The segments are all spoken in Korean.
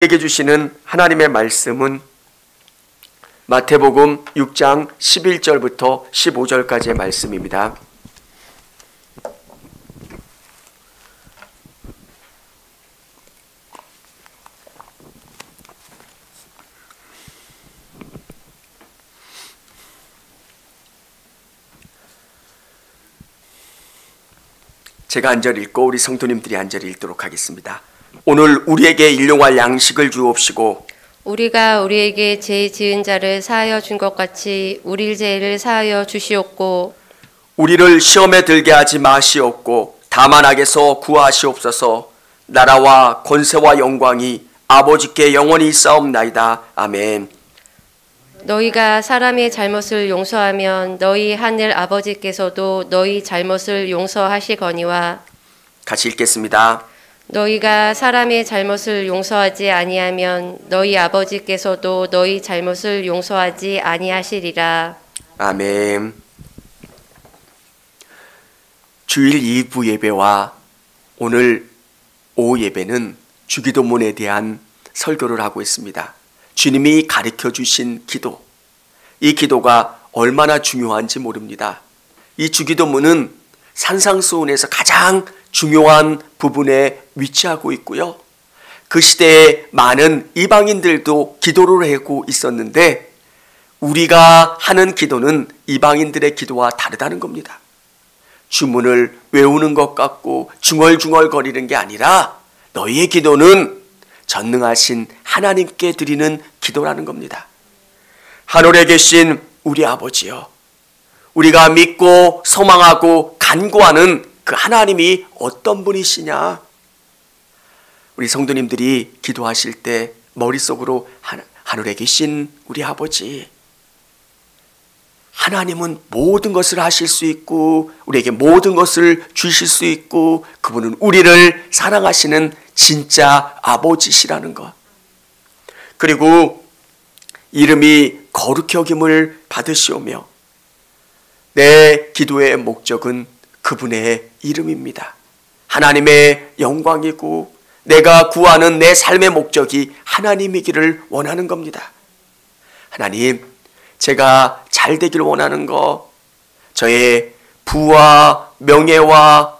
우리에게 주시는 하나님의 말씀은 마태복음 6장 11절부터 15절까지의 말씀입니다. 제가 한 절 읽고 우리 성도님들이 한 절 읽도록 하겠습니다. 오늘 우리에게 일용할 양식을 주옵시고 우리가 우리에게 죄 지은 자를 사하여 준 것 같이 우리 죄를 사하여 주시옵고 우리를 시험에 들게 하지 마시옵고 다만 악에서 구하시옵소서. 나라와 권세와 영광이 아버지께 영원히 있사옵나이다. 아멘. 너희가 사람의 잘못을 용서하면 너희 하늘 아버지께서도 너희 잘못을 용서하시거니와 같이 읽겠습니다. 너희가 사람의 잘못을 용서하지 아니하면 너희 아버지께서도 너희 잘못을 용서하지 아니하시리라. 아멘. 주일 2부 예배와 오늘 오후 예배는 주기도문에 대한 설교를 하고 있습니다. 주님이 가르쳐 주신 기도, 이 기도가 얼마나 중요한지 모릅니다. 이 주기도문은 산상수훈에서 가장 중요한 부분에 위치하고 있고요. 그 시대에 많은 이방인들도 기도를 하고 있었는데 우리가 하는 기도는 이방인들의 기도와 다르다는 겁니다. 주문을 외우는 것 같고 중얼중얼 거리는 게 아니라 너희의 기도는 전능하신 하나님께 드리는 기도라는 겁니다. 하늘에 계신 우리 아버지여, 우리가 믿고 소망하고 간구하는 그 하나님이 어떤 분이시냐? 우리 성도님들이 기도하실 때 머릿속으로 하늘에 계신 우리 아버지, 하나님은 모든 것을 하실 수 있고 우리에게 모든 것을 주실 수 있고 그분은 우리를 사랑하시는 진짜 아버지시라는 것. 그리고 이름이 거룩히 여김을 받으시오며 내 기도의 목적은 그분의 이름입니다. 하나님의 영광이고 내가 구하는 내 삶의 목적이 하나님이기를 원하는 겁니다. 하나님, 제가 잘 되기를 원하는 거, 저의 부와 명예와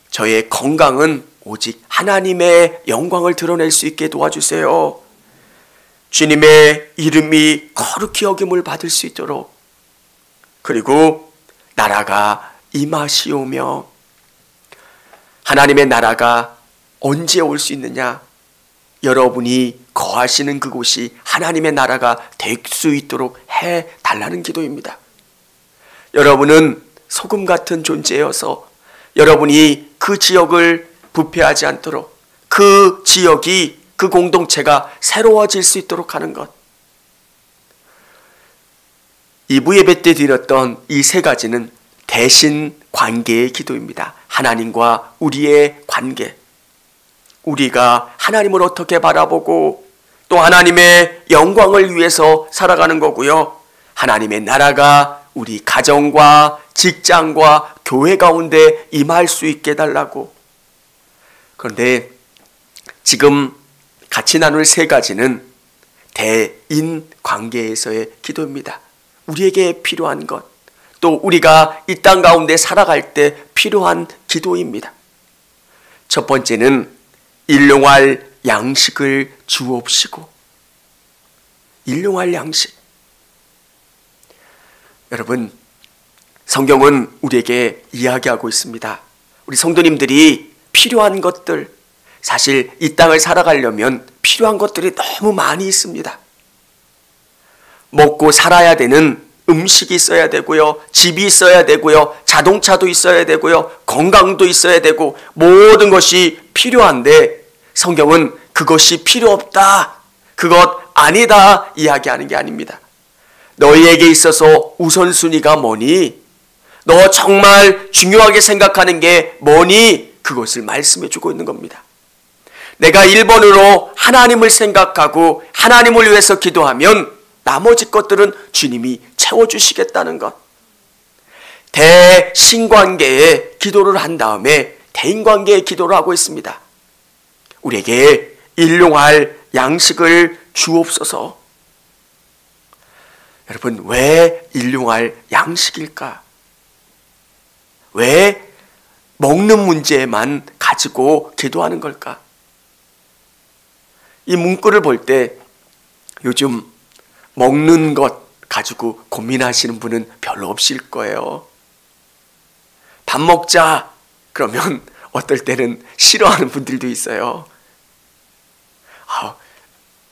저의 건강은 오직 하나님의 영광을 드러낼 수 있게 도와주세요. 주님의 이름이 거룩히 여김을 받을 수 있도록, 그리고 나라가 임하시오며, 하나님의 나라가 언제 올 수 있느냐? 여러분이 거하시는 그곳이 하나님의 나라가 될 수 있도록 해달라는 기도입니다. 여러분은 소금 같은 존재여서 여러분이 그 지역을 부패하지 않도록, 그 지역이, 그 공동체가 새로워질 수 있도록 하는 것. 2부 예배 때 드렸던 이 세 가지는 대신 관계의 기도입니다. 하나님과 우리의 관계. 우리가 하나님을 어떻게 바라보고 또 하나님의 영광을 위해서 살아가는 거고요. 하나님의 나라가 우리 가정과 직장과 교회 가운데 임할 수 있게 해달라고. 그런데 지금 같이 나눌 세 가지는 대인 관계에서의 기도입니다. 우리에게 필요한 것, 또 우리가 이 땅 가운데 살아갈 때 필요한 기도입니다. 첫 번째는 일용할 양식을 주옵시고. 일용할 양식. 여러분, 성경은 우리에게 이야기하고 있습니다. 우리 성도님들이 필요한 것들, 사실 이 땅을 살아가려면 필요한 것들이 너무 많이 있습니다. 먹고 살아야 되는 음식이 있어야 되고요, 집이 있어야 되고요, 자동차도 있어야 되고요, 건강도 있어야 되고 모든 것이 필요한데 성경은 그것이 필요 없다, 그것 아니다 이야기하는 게 아닙니다. 너희에게 있어서 우선순위가 뭐니? 너 정말 중요하게 생각하는 게 뭐니? 그것을 말씀해 주고 있는 겁니다. 내가 1번으로 하나님을 생각하고 하나님을 위해서 기도하면 나머지 것들은 주님이 채워주시겠다는 것. 대신관계에 기도를 한 다음에 대인관계에 기도를 하고 있습니다. 우리에게 일용할 양식을 주옵소서. 여러분, 왜 일용할 양식일까? 왜 먹는 문제만 가지고 기도하는 걸까? 이 문구를 볼 때 요즘 먹는 것 가지고 고민하시는 분은 별로 없을 거예요. 밥 먹자 그러면 어떨 때는 싫어하는 분들도 있어요.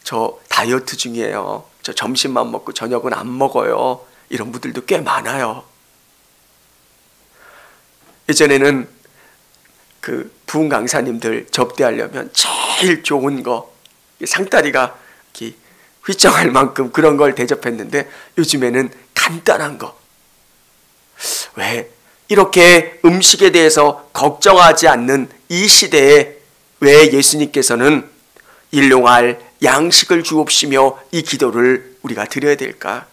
저 다이어트 중이에요. 저 점심만 먹고 저녁은 안 먹어요. 이런 분들도 꽤 많아요. 예전에는 그 부흥 강사님들 접대하려면 제일 좋은 거, 상다리가 이렇게 휘청할 만큼 그런 걸 대접했는데 요즘에는 간단한 거. 왜 이렇게 음식에 대해서 걱정하지 않는 이 시대에 왜 예수님께서는 일용할 양식을 주옵시며 이 기도를 우리가 드려야 될까?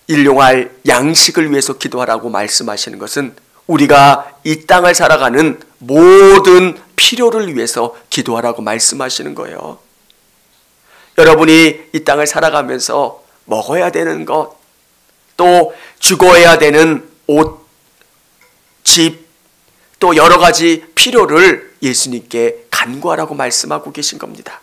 일용할 양식을 위해서 기도하라고 말씀하시는 것은 우리가 이 땅을 살아가는 모든 필요를 위해서 기도하라고 말씀하시는 거예요. 여러분이 이 땅을 살아가면서 먹어야 되는 것, 또 죽어야 되는 옷, 집, 또 여러 가지 필요를 예수님께 간구하라고 말씀하고 계신 겁니다.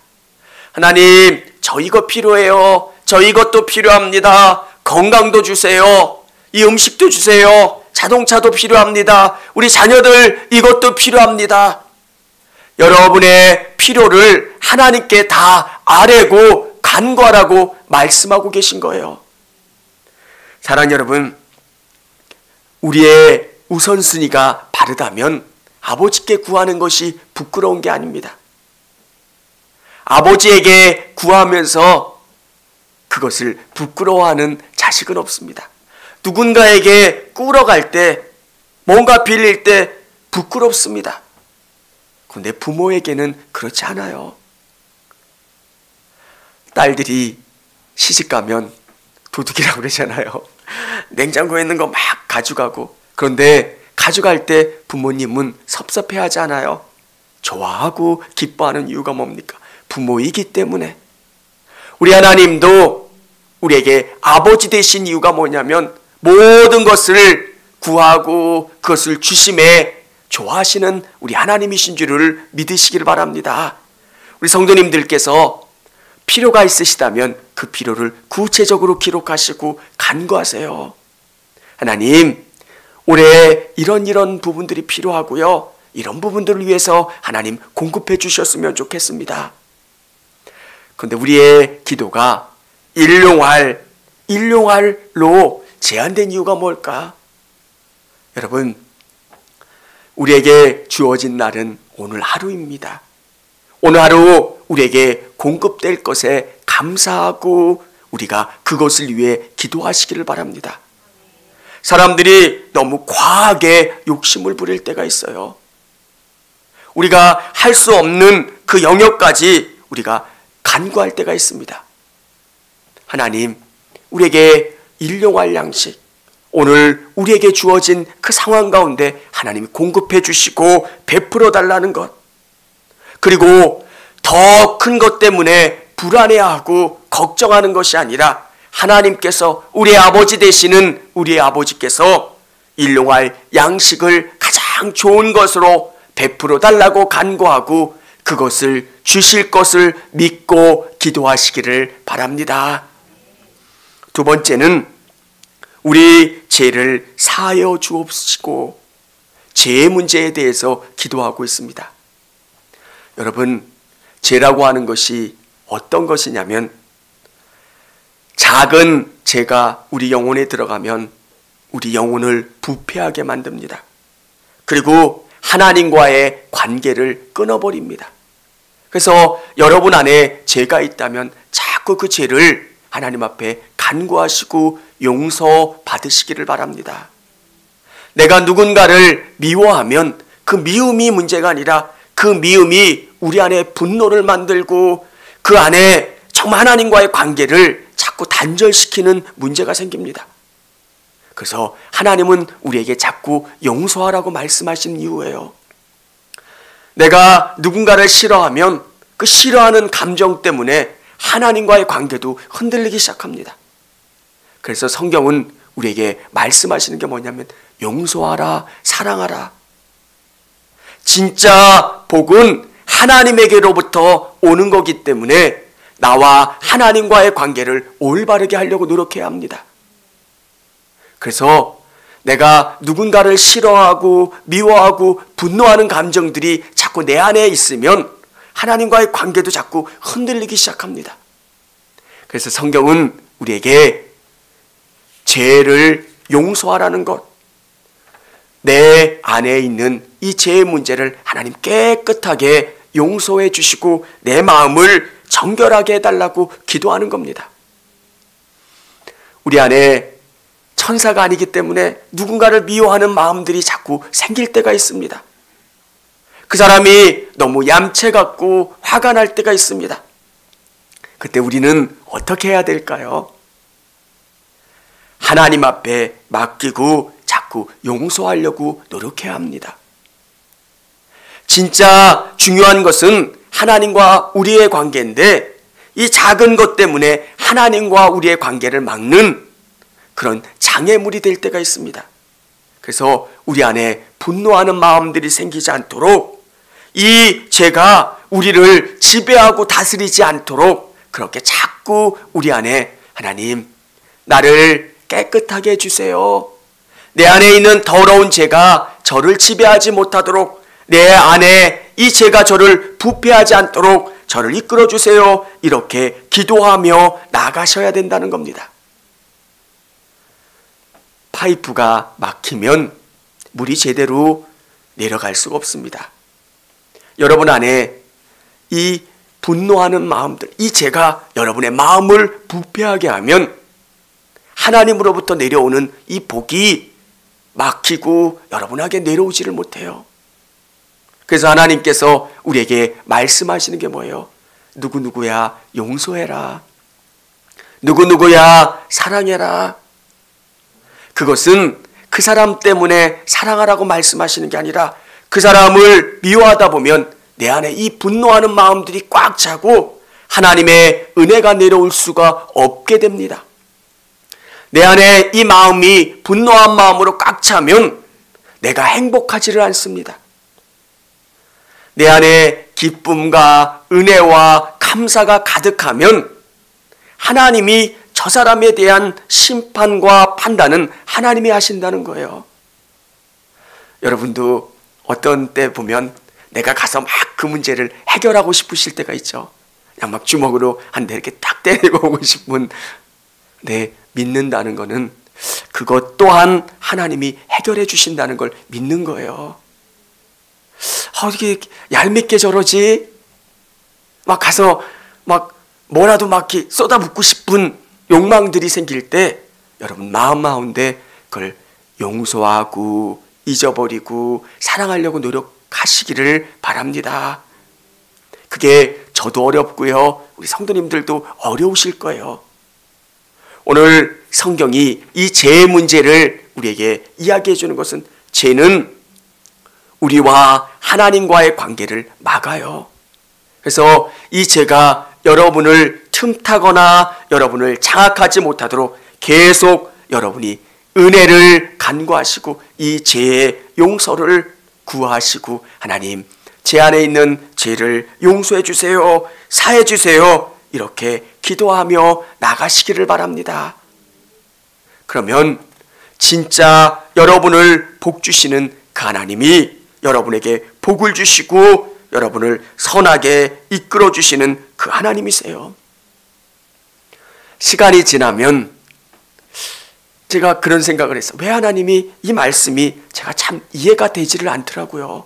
하나님, 저 이거 필요해요. 저 이것도 필요합니다. 건강도 주세요. 이 음식도 주세요. 자동차도 필요합니다. 우리 자녀들 이것도 필요합니다. 여러분의 필요를 하나님께 다 아뢰고 간구하라고 말씀하고 계신 거예요. 사랑하는 여러분, 우리의 우선순위가 바르다면 아버지께 구하는 것이 부끄러운 게 아닙니다. 아버지에게 구하면서 그것을 부끄러워하는 자식은 없습니다. 누군가에게 꾸러갈 때, 뭔가 빌릴 때 부끄럽습니다. 그런데 부모에게는 그렇지 않아요. 딸들이 시집가면 도둑이라고 그러잖아요. 냉장고에 있는 거 막 가져가고, 그런데 가져갈 때 부모님은 섭섭해하지 않아요. 좋아하고 기뻐하는 이유가 뭡니까? 부모이기 때문에. 우리 하나님도 우리에게 아버지 되신 이유가 뭐냐면 모든 것을 구하고 그것을 주심에 좋아하시는 우리 하나님이신 줄을 믿으시길 바랍니다. 우리 성도님들께서 필요가 있으시다면 그 필요를 구체적으로 기록하시고 간구하세요. 하나님, 올해 이런 부분들이 필요하고요. 이런 부분들을 위해서 하나님 공급해 주셨으면 좋겠습니다. 그런데 우리의 기도가 일용할로 제한된 이유가 뭘까? 여러분, 우리에게 주어진 날은 오늘 하루입니다. 오늘 하루 우리에게 공급될 것에 감사하고 우리가 그것을 위해 기도하시기를 바랍니다. 사람들이 너무 과하게 욕심을 부릴 때가 있어요. 우리가 할 수 없는 그 영역까지 우리가 간구할 때가 있습니다. 하나님, 우리에게 일용할 양식, 오늘 우리에게 주어진 그 상황 가운데 하나님이 공급해 주시고 베풀어 달라는 것, 그리고 더 큰 것 때문에 불안해하고 걱정하는 것이 아니라 하나님께서 우리의 아버지 되시는 우리의 아버지께서 일용할 양식을 가장 좋은 것으로 베풀어 달라고 간구하고 그것을 주실 것을 믿고 기도하시기를 바랍니다. 두 번째는 우리 죄를 사하여 주옵시고 죄의 문제에 대해서 기도하고 있습니다. 여러분, 죄라고 하는 것이 어떤 것이냐면 작은 죄가 우리 영혼에 들어가면 우리 영혼을 부패하게 만듭니다. 그리고 하나님과의 관계를 끊어버립니다. 그래서 여러분 안에 죄가 있다면 자꾸 그 죄를 하나님 앞에 간구하시고 용서받으시기를 바랍니다. 내가 누군가를 미워하면 그 미움이 문제가 아니라 그 미움이 우리 안에 분노를 만들고 그 안에 정말 하나님과의 관계를 자꾸 단절시키는 문제가 생깁니다. 그래서 하나님은 우리에게 자꾸 용서하라고 말씀하신 이유예요. 내가 누군가를 싫어하면 그 싫어하는 감정 때문에 하나님과의 관계도 흔들리기 시작합니다. 그래서 성경은 우리에게 말씀하시는 게 뭐냐면 용서하라, 사랑하라. 진짜 복은 하나님에게로부터 오는 거기 때문에 나와 하나님과의 관계를 올바르게 하려고 노력해야 합니다. 그래서 내가 누군가를 싫어하고 미워하고 분노하는 감정들이 자꾸 내 안에 있으면 하나님과의 관계도 자꾸 흔들리기 시작합니다. 그래서 성경은 우리에게 죄를 용서하라는 것, 내 안에 있는 이 죄의 문제를 하나님 깨끗하게 용서해 주시고 내 마음을 정결하게 해달라고 기도하는 겁니다. 우리 안에 천사가 아니기 때문에 누군가를 미워하는 마음들이 자꾸 생길 때가 있습니다. 그 사람이 너무 얌체 같고 화가 날 때가 있습니다. 그때 우리는 어떻게 해야 될까요? 하나님 앞에 맡기고 자꾸 용서하려고 노력해야 합니다. 진짜 중요한 것은 하나님과 우리의 관계인데 이 작은 것 때문에 하나님과 우리의 관계를 막는 그런 장애물이 될 때가 있습니다. 그래서 우리 안에 분노하는 마음들이 생기지 않도록 이 죄가 우리를 지배하고 다스리지 않도록 그렇게 자꾸 우리 안에 하나님 나를 깨끗하게 해주세요. 내 안에 있는 더러운 죄가 저를 지배하지 못하도록 내 안에 이 죄가 저를 부패하지 않도록 저를 이끌어주세요. 이렇게 기도하며 나가셔야 된다는 겁니다. 파이프가 막히면 물이 제대로 내려갈 수가 없습니다. 여러분 안에 이 분노하는 마음들, 이 죄가 여러분의 마음을 부패하게 하면 하나님으로부터 내려오는 이 복이 막히고 여러분에게 내려오지를 못해요. 그래서 하나님께서 우리에게 말씀하시는 게 뭐예요? 누구누구야 용서해라. 누구누구야 사랑해라. 그것은 그 사람 때문에 사랑하라고 말씀하시는 게 아니라 그 사람을 미워하다 보면 내 안에 이 분노하는 마음들이 꽉 차고 하나님의 은혜가 내려올 수가 없게 됩니다. 내 안에 이 마음이 분노한 마음으로 꽉 차면 내가 행복하지를 않습니다. 내 안에 기쁨과 은혜와 감사가 가득하면 하나님이 저 사람에 대한 심판과 판단은 하나님이 하신다는 거예요. 여러분도 어떤 때 보면 내가 가서 막 그 문제를 해결하고 싶으실 때가 있죠. 그냥 막 주먹으로 한 대 이렇게 딱 때리고 오고 싶은. 네, 믿는다는 거는 그것 또한 하나님이 해결해 주신다는 걸 믿는 거예요. 어떻게 얄밉게 저러지? 막 가서 막 뭐라도 막 쏟아붓고 싶은 욕망들이 생길 때 여러분 마음 가운데 그걸 용서하고 잊어버리고 사랑하려고 노력하시기를 바랍니다. 그게 저도 어렵고요. 우리 성도님들도 어려우실 거예요. 오늘 성경이 이 죄의 문제를 우리에게 이야기해 주는 것은 죄는 우리와 하나님과의 관계를 막아요. 그래서 이 죄가 여러분을 틈타거나 여러분을 장악하지 못하도록 계속 여러분이 은혜를 간구하시고 이 죄의 용서를 구하시고 하나님 제 안에 있는 죄를 용서해 주세요. 사해 주세요. 이렇게 기도하며 나가시기를 바랍니다. 그러면 진짜 여러분을 복 주시는 그 하나님이 여러분에게 복을 주시고 여러분을 선하게 이끌어 주시는 그 하나님이세요. 시간이 지나면 제가 그런 생각을 했어요. 왜 하나님이 이 말씀이 제가 참 이해가 되지를 않더라고요.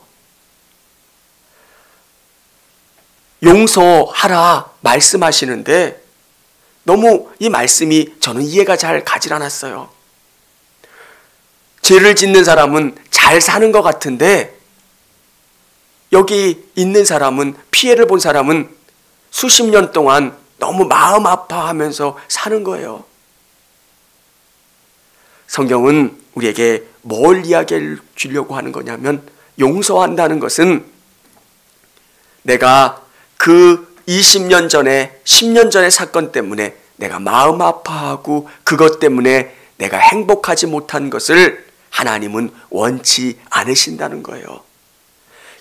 용서하라 말씀하시는데 너무 이 말씀이 저는 이해가 잘 가질 않았어요. 죄를 짓는 사람은 잘 사는 것 같은데 여기 있는 사람은, 피해를 본 사람은 수십 년 동안 너무 마음 아파하면서 사는 거예요. 성경은 우리에게 뭘 이야기해 주려고 하는 거냐면 용서한다는 것은 내가 그 20년 전에 10년 전의 사건 때문에 내가 마음 아파하고 그것 때문에 내가 행복하지 못한 것을 하나님은 원치 않으신다는 거예요.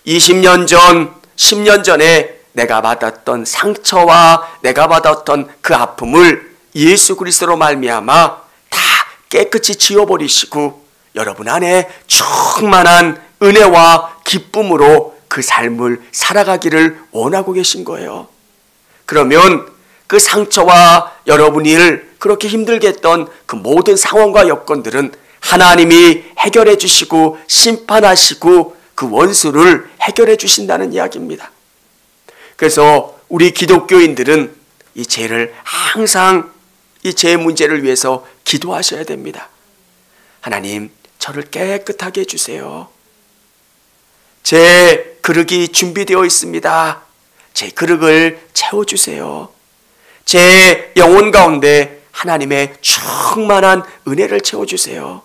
20년 전, 10년 전에 내가 받았던 상처와 내가 받았던 그 아픔을 예수 그리스도로 말미암아 다 깨끗이 지워버리시고 여러분 안에 충만한 은혜와 기쁨으로 그 삶을 살아가기를 원하고 계신 거예요. 그러면 그 상처와 여러분이 그렇게 힘들게 했던 그 모든 상황과 여건들은 하나님이 해결해 주시고 심판하시고 그 원수를 해결해 주신다는 이야기입니다. 그래서 우리 기독교인들은 이 죄를 항상 이 죄 문제를 위해서 기도하셔야 됩니다. 하나님, 저를 깨끗하게 해주세요. 제 그릇이 준비되어 있습니다. 제 그릇을 채워주세요. 제 영혼 가운데 하나님의 충만한 은혜를 채워주세요.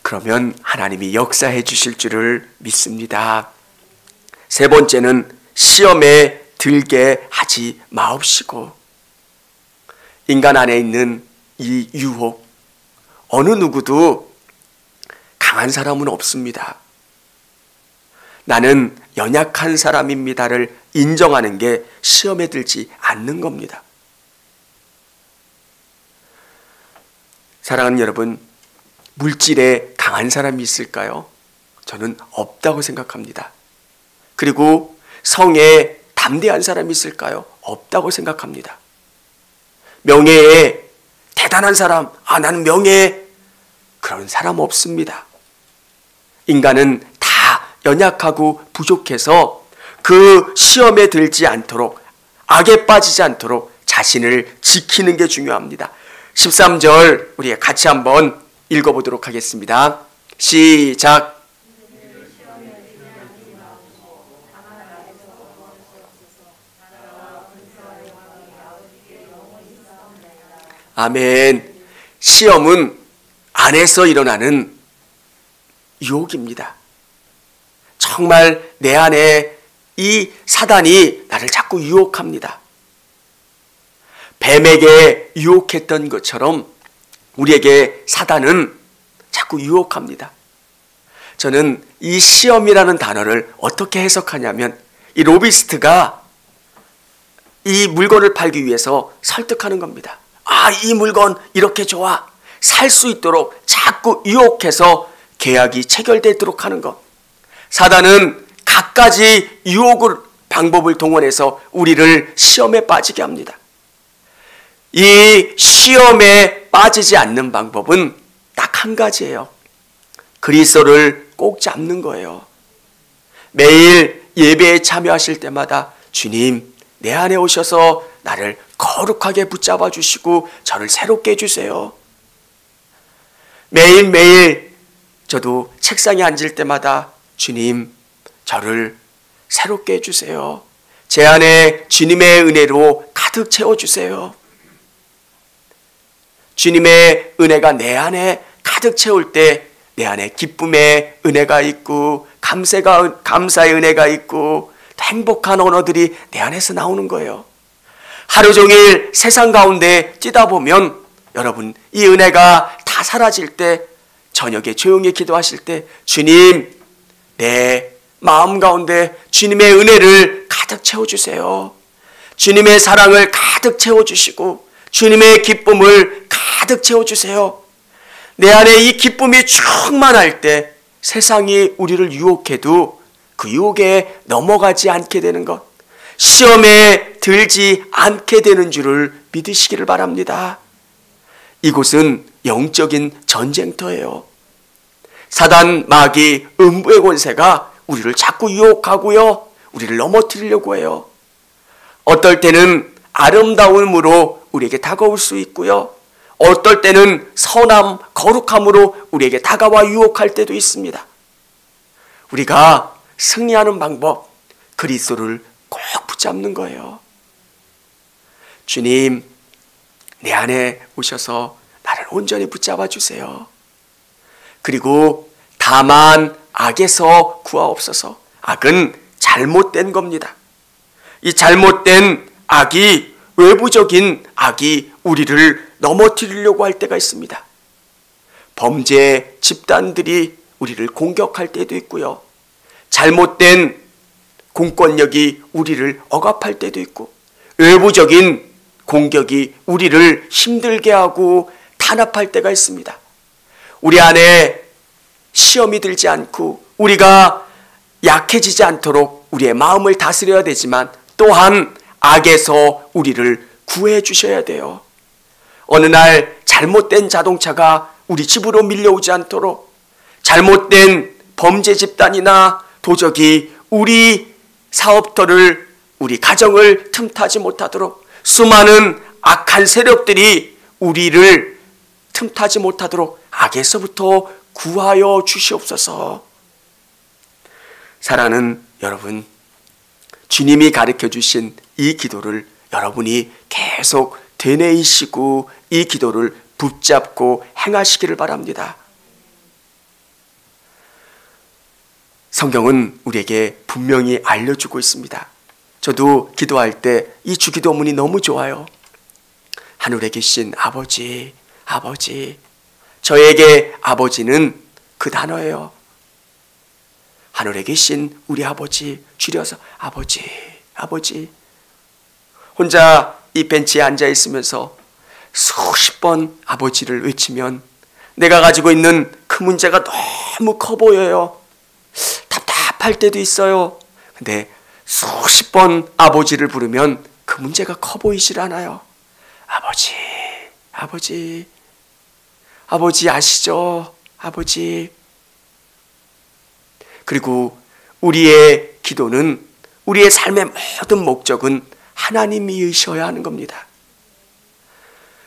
그러면 하나님이 역사해 주실 줄을 믿습니다. 세 번째는 시험에 들게 하지 마옵시고, 인간 안에 있는 이 유혹, 어느 누구도 강한 사람은 없습니다. 나는 연약한 사람입니다를 인정하는 게 시험에 들지 않는 겁니다. 사랑하는 여러분, 물질에 강한 사람이 있을까요? 저는 없다고 생각합니다. 그리고 성에 담대한 사람이 있을까요? 없다고 생각합니다. 명예에 대단한 사람, 나는 명예에 그런 사람 없습니다. 인간은 다 연약하고 부족해서 그 시험에 들지 않도록, 악에 빠지지 않도록 자신을 지키는 게 중요합니다. 13절 우리 같이 한번 읽어보도록 하겠습니다. 시작. 아멘. 시험은 안에서 일어나는 유혹입니다. 정말 내 안에 이 사단이 나를 자꾸 유혹합니다. 뱀에게 유혹했던 것처럼 우리에게 사단은 자꾸 유혹합니다. 저는 이 시험이라는 단어를 어떻게 해석하냐면, 이 로비스트가 이 물건을 팔기 위해서 설득하는 겁니다. 이 물건 이렇게 좋아, 살 수 있도록 자꾸 유혹해서 계약이 체결되도록 하는 것. 사단은 갖가지 유혹을, 방법을 동원해서 우리를 시험에 빠지게 합니다. 이 시험에 빠지지 않는 방법은 딱 한 가지예요. 그리스도를 꼭 잡는 거예요. 매일 예배에 참여하실 때마다 주님, 내 안에 오셔서 나를 거룩하게 붙잡아 주시고 저를 새롭게 해주세요. 매일매일 저도 책상에 앉을 때마다 주님, 저를 새롭게 해주세요. 제 안에 주님의 은혜로 가득 채워주세요. 주님의 은혜가 내 안에 가득 채울 때 내 안에 기쁨의 은혜가 있고 감사의 은혜가 있고 행복한 언어들이 내 안에서 나오는 거예요. 하루 종일 세상 가운데 뛰다 보면 여러분, 이 은혜가 다 사라질 때, 저녁에 조용히 기도하실 때 주님, 내 마음 가운데 주님의 은혜를 가득 채워주세요. 주님의 사랑을 가득 채워주시고 주님의 기쁨을 가득 채워주세요. 내 안에 이 기쁨이 충만할 때 세상이 우리를 유혹해도 그 유혹에 넘어가지 않게 되는 것, 시험에 들지 않게 되는 줄을 믿으시기를 바랍니다. 이곳은 영적인 전쟁터예요. 사단, 마귀, 음부의 권세가 우리를 자꾸 유혹하고요, 우리를 넘어뜨리려고 해요. 어떨 때는 아름다움으로 우리에게 다가올 수 있고요, 어떨 때는 선함, 거룩함으로 우리에게 다가와 유혹할 때도 있습니다. 우리가 승리하는 방법, 그리스도를 꼭 붙잡는 거예요. 주님, 내 안에 오셔서 나를 온전히 붙잡아 주세요. 그리고 다만 악에서 구하옵소서. 악은 잘못된 겁니다. 이 잘못된 악이, 외부적인 악이 우리를 넘어뜨리려고 할 때가 있습니다. 범죄 집단들이 우리를 공격할 때도 있고요. 잘못된 공권력이 우리를 억압할 때도 있고, 외부적인 공격이 우리를 힘들게 하고 탄압할 때가 있습니다. 우리 안에 시험이 들지 않고 우리가 약해지지 않도록 우리의 마음을 다스려야 되지만, 또한 악에서 우리를 구해 주셔야 돼요. 어느 날 잘못된 자동차가 우리 집으로 밀려오지 않도록, 잘못된 범죄 집단이나 도적이 우리 사업터를, 우리 가정을 틈타지 못하도록, 수많은 악한 세력들이 우리를 틈타지 못하도록 악에서부터 구하여 주시옵소서. 사랑하는 여러분, 주님이 가르쳐 주신 이 기도를 여러분이 계속 되뇌이시고 이 기도를 붙잡고 행하시기를 바랍니다. 성경은 우리에게 분명히 알려주고 있습니다. 저도 기도할 때 이 주기도문이 너무 좋아요. 하늘에 계신 아버지, 아버지. 저에게 아버지는 그 단어예요. 하늘에 계신 우리 아버지, 줄여서 아버지, 아버지. 혼자 이 벤치에 앉아 있으면서 수십 번 아버지를 외치면 내가 가지고 있는 그 문제가 너무 커 보여요. 답답할 때도 있어요. 근데 수십 번 아버지를 부르면 그 문제가 커 보이질 않아요. 아버지, 아버지, 아버지 아시죠? 아버지. 그리고 우리의 기도는, 우리의 삶의 모든 목적은 하나님이셔야 하는 겁니다.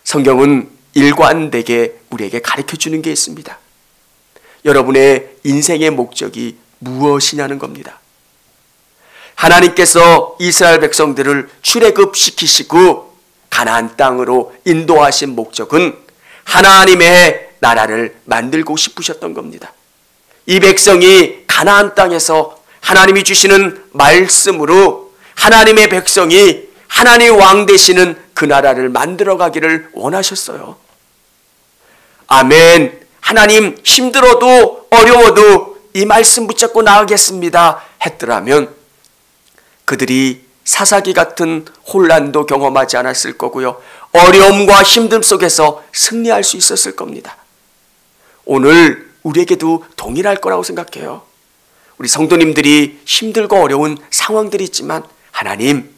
성경은 일관되게 우리에게 가르쳐주는 게 있습니다. 여러분의 인생의 목적이 무엇이냐는 겁니다. 하나님께서 이스라엘 백성들을 출애굽시키시고 가나안 땅으로 인도하신 목적은 하나님의 나라를 만들고 싶으셨던 겁니다. 이 백성이 가나안 땅에서 하나님이 주시는 말씀으로 하나님의 백성이 하나님의 왕 되시는 그 나라를 만들어가기를 원하셨어요. 아멘. 하나님, 힘들어도 어려워도 이 말씀 붙잡고 나가겠습니다 했더라면 그들이 사사기 같은 혼란도 경험하지 않았을 거고요. 어려움과 힘듦 속에서 승리할 수 있었을 겁니다. 오늘 우리에게도 동일할 거라고 생각해요. 우리 성도님들이 힘들고 어려운 상황들이 있지만 하나님,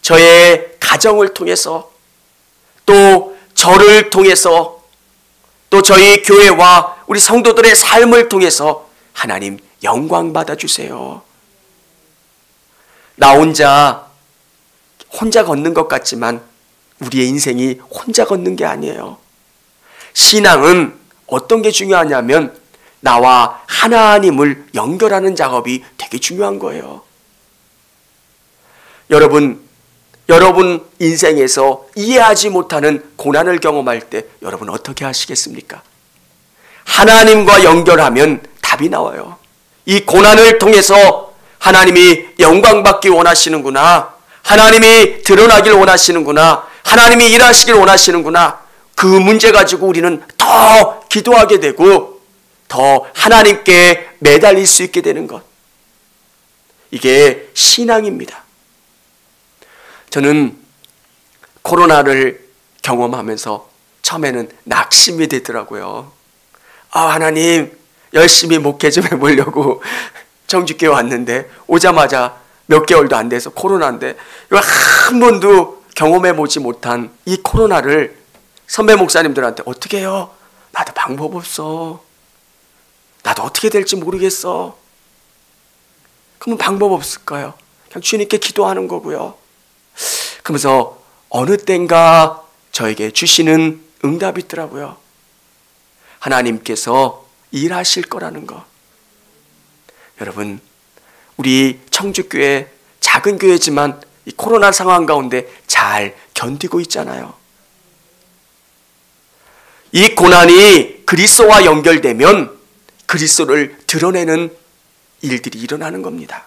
저의 가정을 통해서 또 저를 통해서 또 저희 교회와 우리 성도들의 삶을 통해서 하나님 영광 받아주세요. 나 혼자 걷는 것 같지만 우리의 인생이 혼자 걷는 게 아니에요. 신앙은 어떤 게 중요하냐면 나와 하나님을 연결하는 작업이 되게 중요한 거예요. 여러분 인생에서 이해하지 못하는 고난을 경험할 때 여러분 어떻게 하시겠습니까? 하나님과 연결하면 답이 나와요. 이 고난을 통해서 하나님이 영광받기 원하시는구나, 하나님이 드러나길 원하시는구나, 하나님이 일하시길 원하시는구나, 그 문제 가지고 우리는 더 기도하게 되고 더 하나님께 매달릴 수 있게 되는 것, 이게 신앙입니다. 저는 코로나를 경험하면서 처음에는 낙심이 되더라고요. 하나님, 열심히 목회 좀 해보려고 청주교회 왔는데 오자마자 몇 개월도 안 돼서 코로나인데 이거 한 번도 경험해보지 못한 이 코로나를 선배 목사님들한테 어떻게 해요? 나도 방법 없어. 나도 어떻게 될지 모르겠어. 그러면 방법 없을까요? 그냥 주님께 기도하는 거고요. 그러면서 어느 땐가 저에게 주시는 응답이 있더라고요. 하나님께서 일하실 거라는 거. 여러분, 우리 청주교회 작은 교회지만 이 코로나 상황 가운데 잘 견디고 있잖아요. 이 고난이 그리스도와 연결되면 그리스도를 드러내는 일들이 일어나는 겁니다.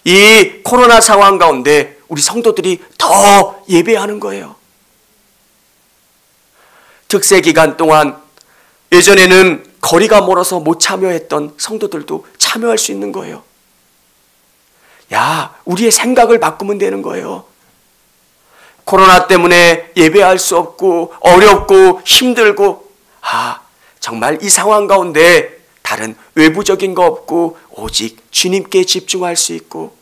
이 코로나 상황 가운데 우리 성도들이 더 예배하는 거예요. 특세 기간 동안 예전에는 거리가 멀어서 못 참여했던 성도들도 참여할 수 있는 거예요. 야, 우리의 생각을 바꾸면 되는 거예요. 코로나 때문에 예배할 수 없고 어렵고 힘들고, 정말 이 상황 가운데 다른 외부적인 거 없고 오직 주님께 집중할 수 있고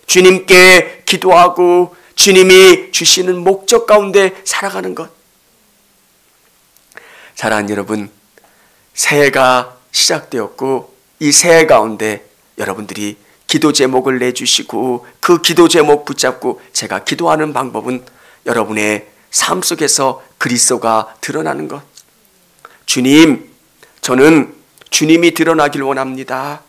주님께 기도하고 주님이 주시는 목적 가운데 살아가는 것. 사랑하는 여러분, 새해가 시작되었고 이 새해 가운데 여러분들이 기도 제목을 내주시고 그 기도 제목 붙잡고 제가 기도하는 방법은 여러분의 삶 속에서 그리스도가 드러나는 것. 주님, 저는 주님이 드러나길 원합니다.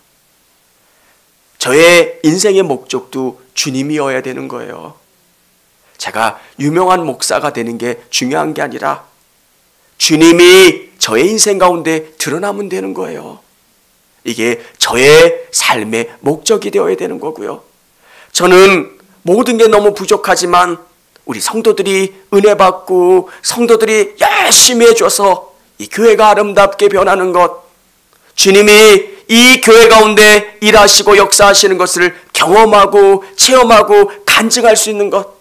저의 인생의 목적도 주님이어야 되는 거예요. 제가 유명한 목사가 되는 게 중요한 게 아니라 주님이 저의 인생 가운데 드러나면 되는 거예요. 이게 저의 삶의 목적이 되어야 되는 거고요. 저는 모든 게 너무 부족하지만 우리 성도들이 은혜 받고 성도들이 열심히 해줘서 이 교회가 아름답게 변하는 것, 주님이 이 교회 가운데 일하시고 역사하시는 것을 경험하고 체험하고 간증할 수 있는 것.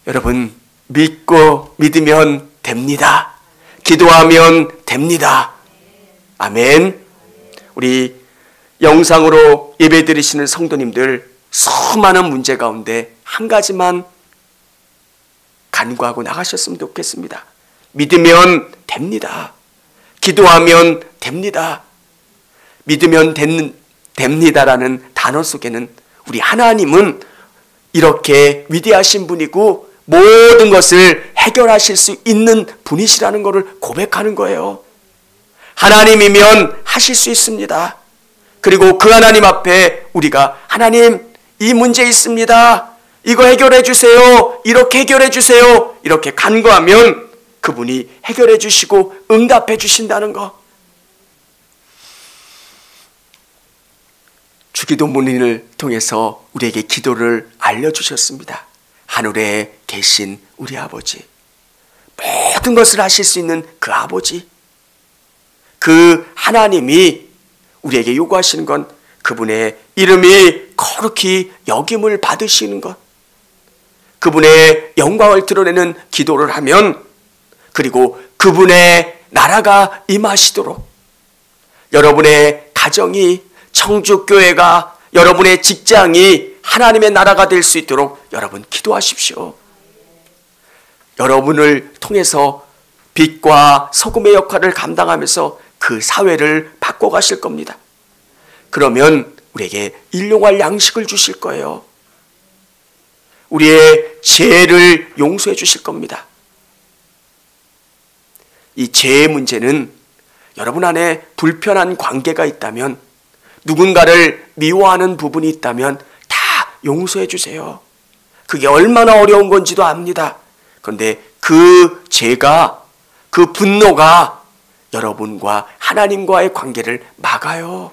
여러분, 믿고 믿으면 됩니다. 기도하면 됩니다. 아멘. 우리 영상으로 예배 드리시는 성도님들, 수많은 문제 가운데 한 가지만 간구하고 나가셨으면 좋겠습니다. 믿으면 됩니다. 기도하면 됩니다. 믿으면 됩니다라는 단어 속에는 우리 하나님은 이렇게 위대하신 분이고 모든 것을 해결하실 수 있는 분이시라는 것을 고백하는 거예요. 하나님이면 하실 수 있습니다. 그리고 그 하나님 앞에 우리가 하나님, 이 문제 있습니다. 이거 해결해 주세요. 이렇게 해결해 주세요. 이렇게 간구하면 그분이 해결해 주시고 응답해 주신다는 거. 주기도문을 통해서 우리에게 기도를 알려주셨습니다. 하늘에 계신 우리 아버지, 모든 것을 하실 수 있는 그 아버지, 그 하나님이 우리에게 요구하시는 건 그분의 이름이 거룩히 여김을 받으시는 것, 그분의 영광을 드러내는 기도를 하면, 그리고 그분의 나라가 임하시도록 여러분의 가정이, 청주교회가, 여러분의 직장이 하나님의 나라가 될 수 있도록 여러분 기도하십시오. 여러분을 통해서 빛과 소금의 역할을 감당하면서 그 사회를 바꿔가실 겁니다. 그러면 우리에게 일용할 양식을 주실 거예요. 우리의 죄를 용서해 주실 겁니다. 이 죄의 문제는 여러분 안에 불편한 관계가 있다면, 누군가를 미워하는 부분이 있다면 다 용서해 주세요. 그게 얼마나 어려운 건지도 압니다. 그런데 그 죄가, 그 분노가 여러분과 하나님과의 관계를 막아요.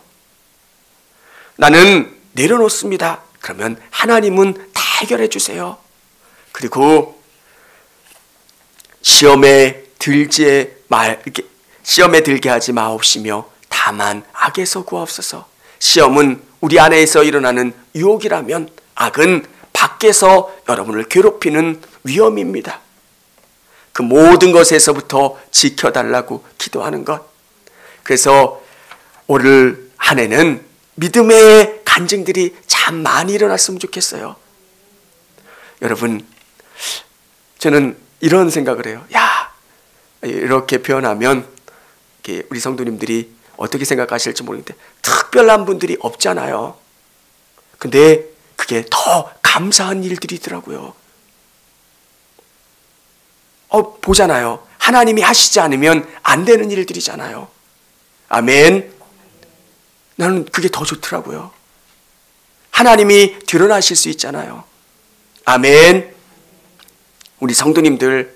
나는 내려놓습니다. 그러면 하나님은 다 해결해 주세요. 그리고 시험에 들게 하지 마옵시며 다만 악에서 구하옵소서. 시험은 우리 안에서 일어나는 유혹이라면 악은 밖에서 여러분을 괴롭히는 위험입니다. 그 모든 것에서부터 지켜달라고 기도하는 것. 그래서 올 한 해는 믿음의 간증들이 참 많이 일어났으면 좋겠어요. 여러분, 저는 이런 생각을 해요. 이렇게 표현하면 우리 성도님들이 어떻게 생각하실지 모르겠는데 특별한 분들이 없잖아요. 근데 그게 더 감사한 일들이더라고요. 보잖아요. 하나님이 하시지 않으면 안 되는 일들이잖아요. 아멘. 나는 그게 더 좋더라고요. 하나님이 드러나실 수 있잖아요. 아멘. 우리 성도님들,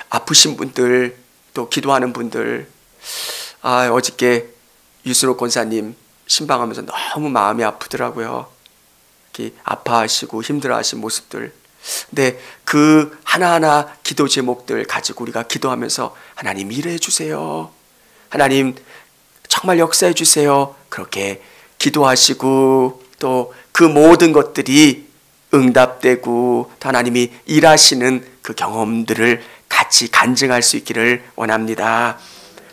아프신 분들, 또 기도하는 분들, 어저께 유순옥 권사님 신방하면서 너무 마음이 아프더라고요. 이렇게 아파하시고 힘들어하신 모습들. 근데 그 하나하나 기도 제목들 가지고 우리가 기도하면서 하나님 일해 주세요. 하나님 정말 역사해 주세요. 그렇게 기도하시고 또 그 모든 것들이 응답되고 하나님이 일하시는 그 경험들을 같이 간증할 수 있기를 원합니다.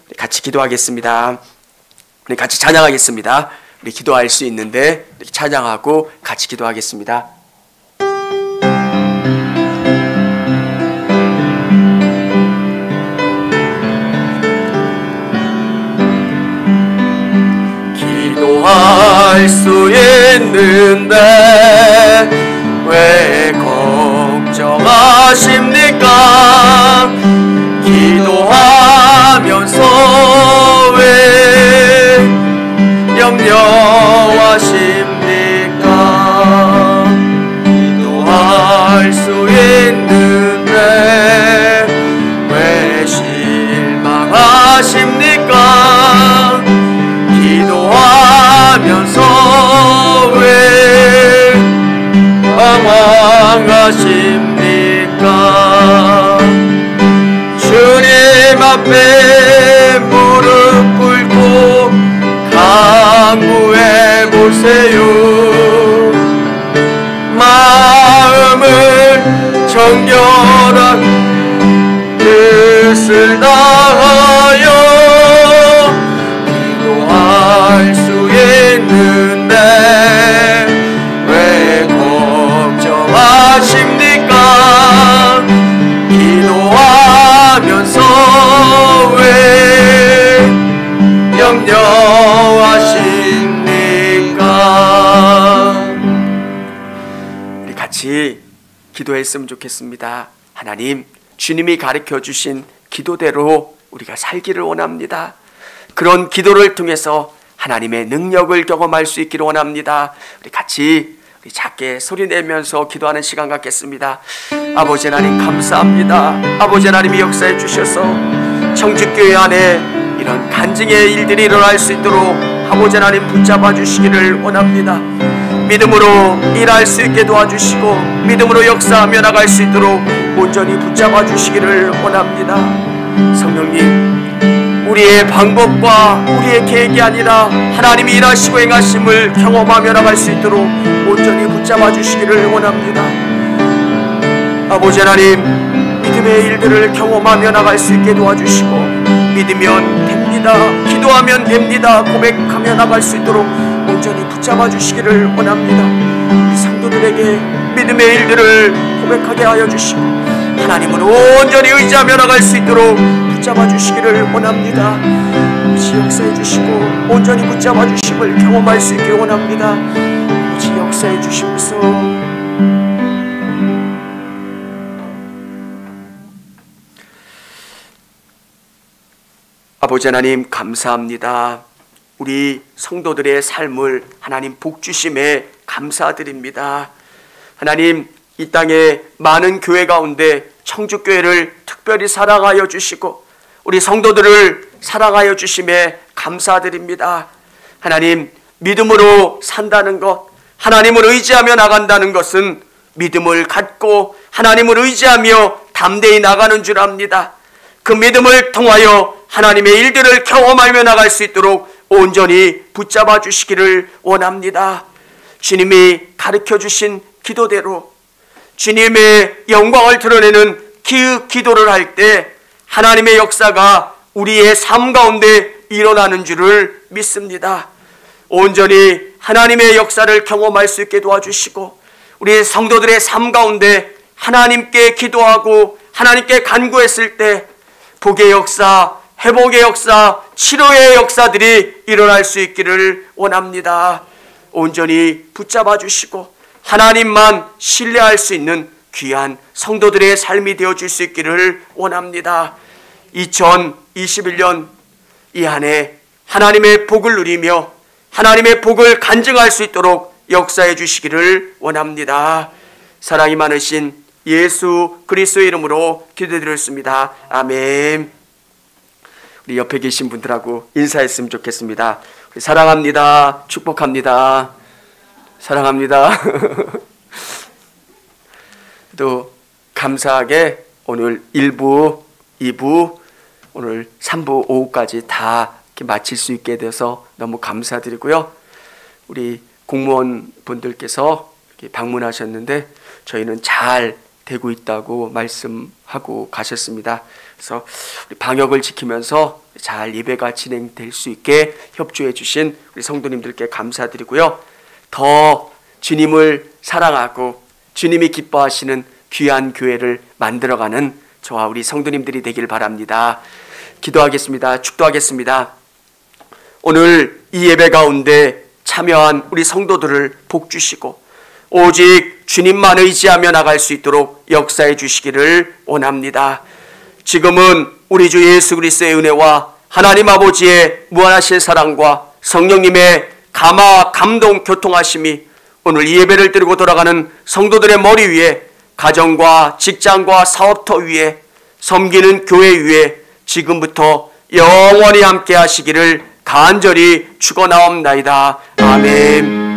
우리 같이 기도하겠습니다. 우리 같이 찬양하겠습니다. 우리 기도할 수 있는데 찬양하고 같이 기도하겠습니다. 기도할 수 있는데 왜 걱정하십니까? 기도하면서 왜 염려하십니까? 기도할 수 있는데 왜 실망하십니까? 기도하면서 왜 방황하십니까? 주님 앞에 무릎 꿇고 강구해 보세요. 마음을 정결한 뜻을 다하여 기도할 수 있는데 왜 걱정하십니까? 기도하면서 왜 염려하십니까? 우리 같이 기도했으면 좋겠습니다. 하나님, 주님이 가르쳐 주신 기도대로 우리가 살기를 원합니다. 그런 기도를 통해서 하나님의 능력을 경험할 수 있기를 원합니다. 우리 같이 우리 작게 소리내면서 기도하는 시간 갖겠습니다. 아버지 하나님 감사합니다. 아버지 하나님이 역사해 주셔서 청주교회 안에 이런 간증의 일들이 일어날 수 있도록 아버지 하나님 붙잡아 주시기를 원합니다. 믿음으로 일할 수 있게 도와주시고 믿음으로 역사하며 나갈 수 있도록 온전히 붙잡아 주시기를 원합니다. 성령님, 우리의 방법과 우리의 계획이 아니라 하나님이 일하시고 행하심을 경험하며 나갈 수 있도록 온전히 붙잡아 주시기를 원합니다. 아버지 하나님, 믿음의 일들을 경험하며 나갈 수 있게 도와주시고 믿으면 됩니다, 기도하면 됩니다, 고백하며 나갈 수 있도록 온전히 붙잡아 주시기를 원합니다. 우리 성도들에게 믿음의 일들을 고백하게 하여 주시고 하나님을 온전히 의지하며 나갈 수 있도록 붙잡아 주시기를 원합니다. 아버지 역사해 주시고 온전히 붙잡아 주심을 경험할 수 있게 원합니다. 아버지 역사해 주시면서 아버지 하나님 감사합니다. 우리 성도들의 삶을 하나님 복주심에 감사드립니다. 하나님, 이 땅에 많은 교회 가운데 청주교회를 특별히 사랑하여 주시고 우리 성도들을 사랑하여 주심에 감사드립니다. 하나님, 믿음으로 산다는 것, 하나님을 의지하며 나간다는 것은 믿음을 갖고 하나님을 의지하며 담대히 나가는 줄 압니다. 그 믿음을 통하여 하나님의 일들을 경험하며 나갈 수 있도록 온전히 붙잡아 주시기를 원합니다. 주님이 가르쳐 주신 기도대로 주님의 영광을 드러내는 기도를 할 때 하나님의 역사가 우리의 삶 가운데 일어나는 줄을 믿습니다. 온전히 하나님의 역사를 경험할 수 있게 도와주시고 우리 성도들의 삶 가운데 하나님께 기도하고 하나님께 간구했을 때 복의 역사, 회복의 역사, 치료의 역사들이 일어날 수 있기를 원합니다. 온전히 붙잡아 주시고 하나님만 신뢰할 수 있는 귀한 성도들의 삶이 되어줄 수 있기를 원합니다. 2021년 이 한 해 하나님의 복을 누리며 하나님의 복을 간증할 수 있도록 역사해 주시기를 원합니다. 사랑이 많으신 예수 그리스도의 이름으로 기도드렸습니다. 아멘. 우리 옆에 계신 분들하고 인사했으면 좋겠습니다. 사랑합니다. 축복합니다. 사랑합니다. 또 감사하게 오늘 1부, 2부, 오늘 3부, 오후까지 다 이렇게 마칠 수 있게 돼서 너무 감사드리고요. 우리 공무원 분들께서 이렇게 방문하셨는데 저희는 잘 되고 있다고 말씀하고 가셨습니다. 그래서 우리 방역을 지키면서 잘 예배가 진행될 수 있게 협조해 주신 우리 성도님들께 감사드리고요. 더 주님을 사랑하고 주님이 기뻐하시는 귀한 교회를 만들어가는 저와 우리 성도님들이 되길 바랍니다. 기도하겠습니다. 축도하겠습니다. 오늘 이 예배 가운데 참여한 우리 성도들을 복 주시고 오직 주님만 의지하며 나갈 수 있도록 역사해 주시기를 원합니다. 지금은 우리 주 예수 그리스도의 은혜와 하나님 아버지의 무한하신 사랑과 성령님의 감화, 감동, 교통하심이 오늘 이 예배를 드리고 돌아가는 성도들의 머리 위에, 가정과 직장과 사업터 위에, 섬기는 교회 위에 지금부터 영원히 함께 하시기를 간절히 축원하옵나이다. 아멘.